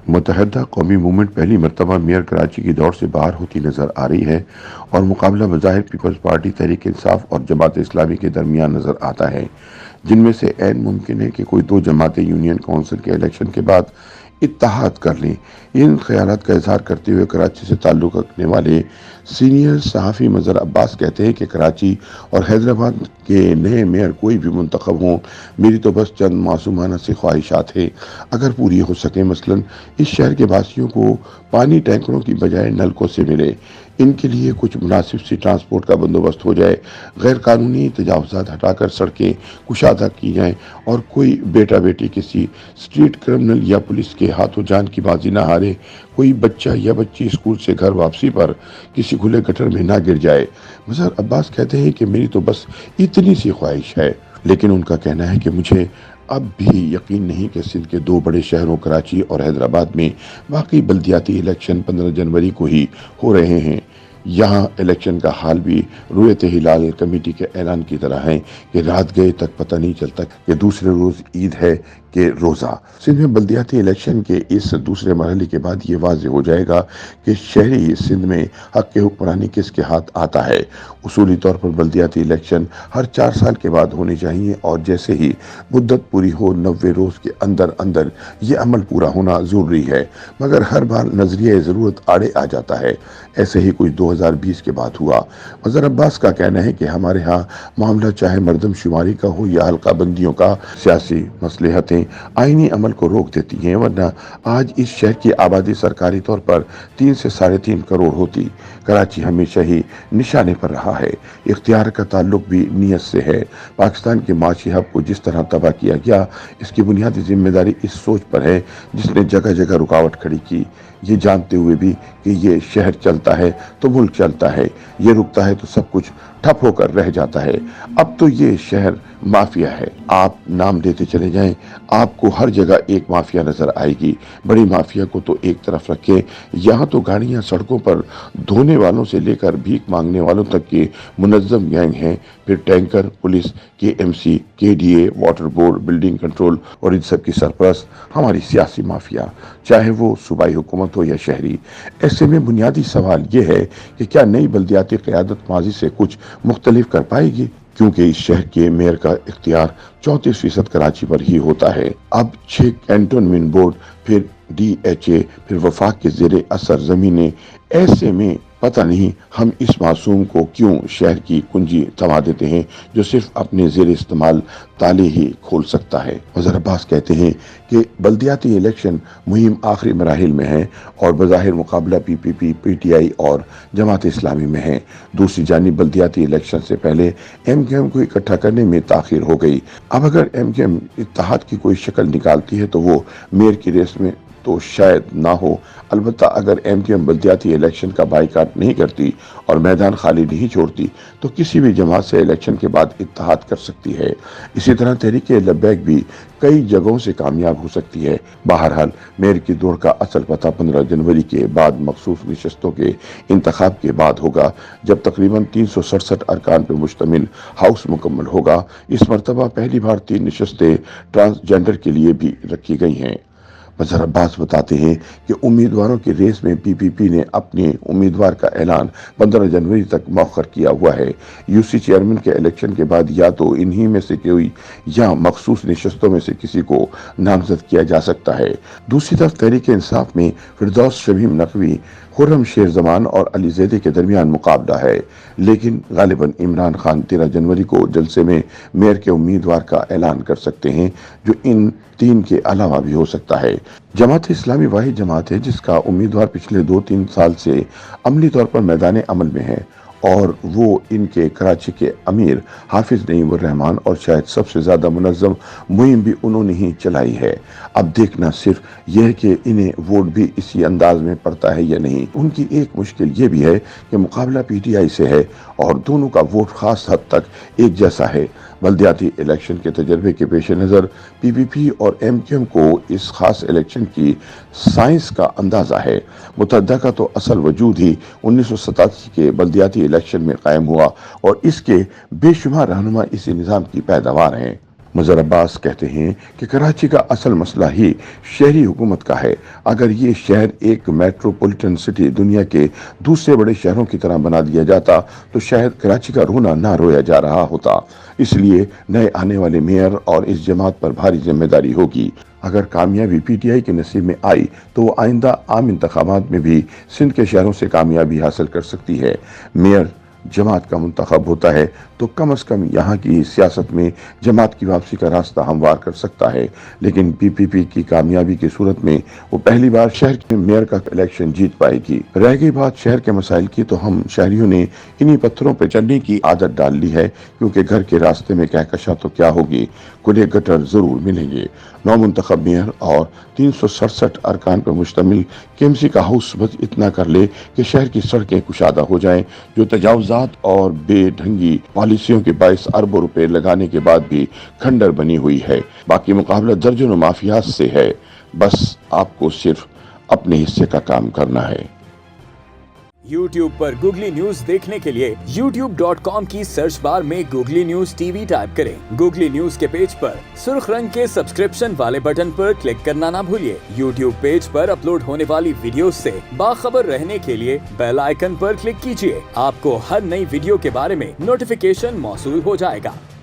متحدہ قومی موومنٹ پہلی مرتبہ میئر کراچی کی دوڑ سے باہر ہوتی نظر آ رہی ہے اور مقابلہ بظاہر پیپلز پارٹی تحریک انصاف اور جماعت اسلامی کے درمیان نظر آتا ہے، جن میں سے عین ممکن ہے کہ کوئی دو جماعتیں یونین کونسل کے الیکشن کے بعد اتحاد کر لیں۔ ان خیالات کا اظہار کرتے ہوئے کراچی سے تعلق رکھنے والے سینئر صحافی مظہر عباس کہتے ہیں کہ کراچی اور حیدرآباد کے نئے میئر کوئی بھی منتخب ہوں، میری تو بس چند معصومانہ سی خواہشات ہیں، اگر پوری ہو سکے۔ مثلاً اس شہر کے باسیوں کو پانی ٹینکروں کی بجائے نلکوں سے ملے، ان کے لیے کچھ مناسب سی ٹرانسپورٹ کا بندوبست ہو جائے، غیر قانونی تجاوزات ہٹا کر سڑکیں کشادہ کی جائیں اور کوئی بیٹا بیٹی کسی اسٹریٹ کرمنل یا پولیس کے ہاتھوں جان کی بازی نہ ہارے، کوئی بچہ یا بچی اسکول سے گھر واپسی پر کسی کھلے گٹر میں نہ گر جائے۔ مظہر عباس کہتے ہیں کہ میری تو بس اتنی سی خواہش ہے، لیکن ان کا کہنا ہے کہ مجھے اب بھی یقین نہیں کہ سندھ کے دو بڑے شہروں کراچی اور حیدرآباد میں واقعی بلدیاتی الیکشن 15 جنوری کو ہی ہو رہے ہیں۔ یہاں الیکشن کا حال بھی رویت ہلال کمیٹی کے اعلان کی طرح ہے کہ رات گئے تک پتہ نہیں چلتا کہ دوسرے روز عید ہے کہ روزہ۔ سندھ میں بلدیاتی الیکشن کے اس دوسرے مرحلے کے بعد یہ واضح ہو جائے گا کہ شہری سندھ میں حق حکمرانی کس کے ہاتھ آتا ہے۔ اصولی طور پر بلدیاتی الیکشن ہر 4 سال کے بعد ہونے چاہیے اور جیسے ہی مدت پوری ہو 90 روز کے اندر اندر یہ عمل پورا ہونا ضروری ہے، مگر ہر بار نظریہ ضرورت آڑے آ جاتا ہے۔ ایسے ہی کچھ 2020 کے بعد ہوا۔ مظہر عباس کا کہنا ہے کہ ہمارے ہاں معاملہ چاہے مردم شماری کا ہو یا حلقہ بندیوں کا، سیاسی مصلحتیں آئینی عمل کو روک دیتی ہیں، ورنہ آج اس شہر کی آبادی سرکاری طور پر 3 سے 3.5 کروڑ ہوتی۔ کراچی ہمیشہ ہی نشانے پر رہا ہے۔ اختیار کا تعلق بھی نیت سے ہے۔ پاکستان کے معاشی ہب کو جس طرح تباہ کیا گیا، اس کی بنیادی ذمہ داری اس سوچ پر ہے جس نے جگہ جگہ رکاوٹ کھڑی کی، یہ جانتے ہوئے بھی کہ یہ شہر چلتا ہے تو ملک چلتا ہے، یہ رکتا ہے تو سب کچھ ٹھپ ہو کر رہ جاتا ہے۔ اب تو یہ شہر مافیا ہے، آپ نام لیتے چلے جائیں، آپ کو ہر جگہ ایک مافیا نظر آئے گی۔ بڑی مافیا کو تو ایک طرف رکھیں، یہاں تو گاڑیاں سڑکوں پر دھونے والوں سے لے کر بھیک مانگنے والوں تک کی منظم گینگ ہیں، پھر tanker, police, KMC، KDA، water board, building control اور ان سب کی سرپرست ہماری سیاسی مافیا، چاہے وہ صوبائی حکومت ہو یا شہری۔ ایسے میں بنیادی سوال یہ ہے کہ کیا نئی بلدیاتی قیادت ماضی سے کچھ مختلف کر پائے گی؟ کیونکہ اس شہر کے میئر کا اختیار 34% کراچی پر ہی ہوتا ہے۔ اب 6 کینٹونمنٹ بورڈ، پھر DHA، پھر وفاق کے زیر اثر زمینیں، ایسے میں پتہ نہیں ہم اس معصوم کو کیوں شہر کی کنجی تھما دیتے ہیں جو صرف اپنے زیر استعمال تالے ہی کھول سکتا ہے۔ مظہر عباس کہتے ہیں کہ بلدیاتی الیکشن مہم آخری مراحل میں ہے اور بظاہر مقابلہ PPP، PTI اور جماعت اسلامی میں ہے۔ دوسری جانب بلدیاتی الیکشن سے پہلے MKM کو اکٹھا کرنے میں تاخیر ہو گئی۔ اب اگر MKM اتحاد کی کوئی شکل نکالتی ہے تو وہ میئر کی ریس میں تو شاید نہ ہو، البتہ اگر MKM بلدیاتی الیکشن کا بائیکاٹ نہیں کرتی اور میدان خالی نہیں چھوڑتی تو کسی بھی جماعت سے الیکشن کے بعد اتحاد کر سکتی ہے۔ اسی طرح تحریک لبیک بھی کئی جگہوں سے کامیاب ہو سکتی ہے۔ بہرحال میئر کی دوڑ کا اصل پتہ 15 جنوری کے بعد مخصوص نشستوں کے انتخاب کے بعد ہوگا، جب تقریباً 367 ارکان پر مشتمل ہاؤس مکمل ہوگا۔ اس مرتبہ پہلی بار 3 نشستیں ٹرانسجینڈر کے لیے بھی رکھی گئی ہیں۔ مظہر عباس بتاتے ہیں کہ امیدواروں کی ریس میں PPP نے اپنے امیدوار کا اعلان 15 جنوری تک مؤخر کیا ہوا ہے۔ UC چیئرمین کے الیکشن کے بعد یا تو انہی میں سے کوئی یا مخصوص نشستوں میں سے کسی کو نامزد کیا جا سکتا ہے۔ دوسری طرف تحریک انصاف میں فردوس شمیم نقوی، خرم شیر زمان اور علی زیدی کے درمیان مقابلہ ہے، لیکن غالباً عمران خان 13 جنوری کو جلسے میں میئر کے امیدوار کا اعلان کر سکتے ہیں، جو ان 3 کے علاوہ بھی ہو سکتا ہے۔ جماعت اسلامی واحد جماعت ہے جس کا امیدوار پچھلے 2-3 سال سے عملی طور پر میدان عمل میں ہے اور وہ ان کے کراچی کے امیر حافظ نعیم الرحمان اور شاید سب سے زیادہ منظم مہم بھی انہوں نے ہی چلائی ہے۔ اب دیکھنا صرف یہ ہے کہ انہیں ووٹ بھی اسی انداز میں پڑتا ہے یا نہیں۔ ان کی ایک مشکل یہ بھی ہے کہ مقابلہ PTI سے ہے اور دونوں کا ووٹ خاص حد تک ایک جیسا ہے۔ بلدیاتی الیکشن کے تجربے کے پیش نظر PPP اور MKM کو اس خاص الیکشن کی سائنس کا اندازہ ہے۔ متحدہ کا تو اصل وجود ہی 1987 کے بلدیاتی الیکشن میں قائم ہوا اور اس کے بے شمار رہنما اسی نظام کی پیداوار ہیں۔ مظہر عباس کہتے ہیں کہ کراچی کا اصل مسئلہ ہی شہری حکومت کا ہے۔ اگر یہ شہر ایک میٹروپولیٹن سٹی دنیا کے دوسرے بڑے شہروں کی طرح بنا دیا جاتا تو شاید کراچی کا رونا نہ رویا جا رہا ہوتا۔ اس لیے نئے آنے والے میئر اور اس جماعت پر بھاری ذمہ داری ہوگی۔ اگر کامیابی پی ٹی آئی کے نصیب میں آئی تو وہ آئندہ عام انتخابات میں بھی سندھ کے شہروں سے کامیابی حاصل کر سکتی ہے۔ میئر جماعت کا منتخب ہوتا ہے تو کم از کم یہاں کی سیاست میں جماعت کی واپسی کا راستہ ہموار کر سکتا ہے، لیکن پی پی پی کی کامیابی کی صورت میں وہ پہلی بار شہر کے میئر کا الیکشن جیت پائے گی۔ رہ گئی بات شہر کے مسائل کی تو ہم شہریوں نے انہی پتھروں پہ چلنے کی عادت ڈال لی ہے، کیونکہ گھر کے راستے میں کہکشاں تو کیا ہوگی، کھلے گٹر ضرور ملیں گے۔ نو منتخب میئر اور 367 ارکان پر مشتمل کے ایم سی کا ہاؤس بس اتنا کر لے کہ شہر کی سڑکیں کشادہ ہو جائیں، جو تجاوزات اور بے ڈھنگی پالیسیوں کے باعث اربوں روپے لگانے کے بعد بھی کھنڈر بنی ہوئی ہے۔ باقی مقابلہ درجنوں مافیات سے ہے، بس آپ کو صرف اپنے حصے کا کام کرنا ہے۔ YouTube پر گوگلی نیوز دیکھنے کے لیے youtube.com کی سرچ بار میں googly news T V type کریں۔ گوگلی نیوز کے پیج پر سرخ رنگ کے سبسکرپشن والے بٹن پر کلک کرنا نہ بھولیے۔ YouTube پیج پر اپلوڈ ہونے والی ویڈیوز سے باخبر رہنے کے لیے بیل آئیکن پر کلک کیجیے۔ آپ کو ہر نئی ویڈیو کے بارے میں نوٹیفیکیشن موصول ہو جائے گا۔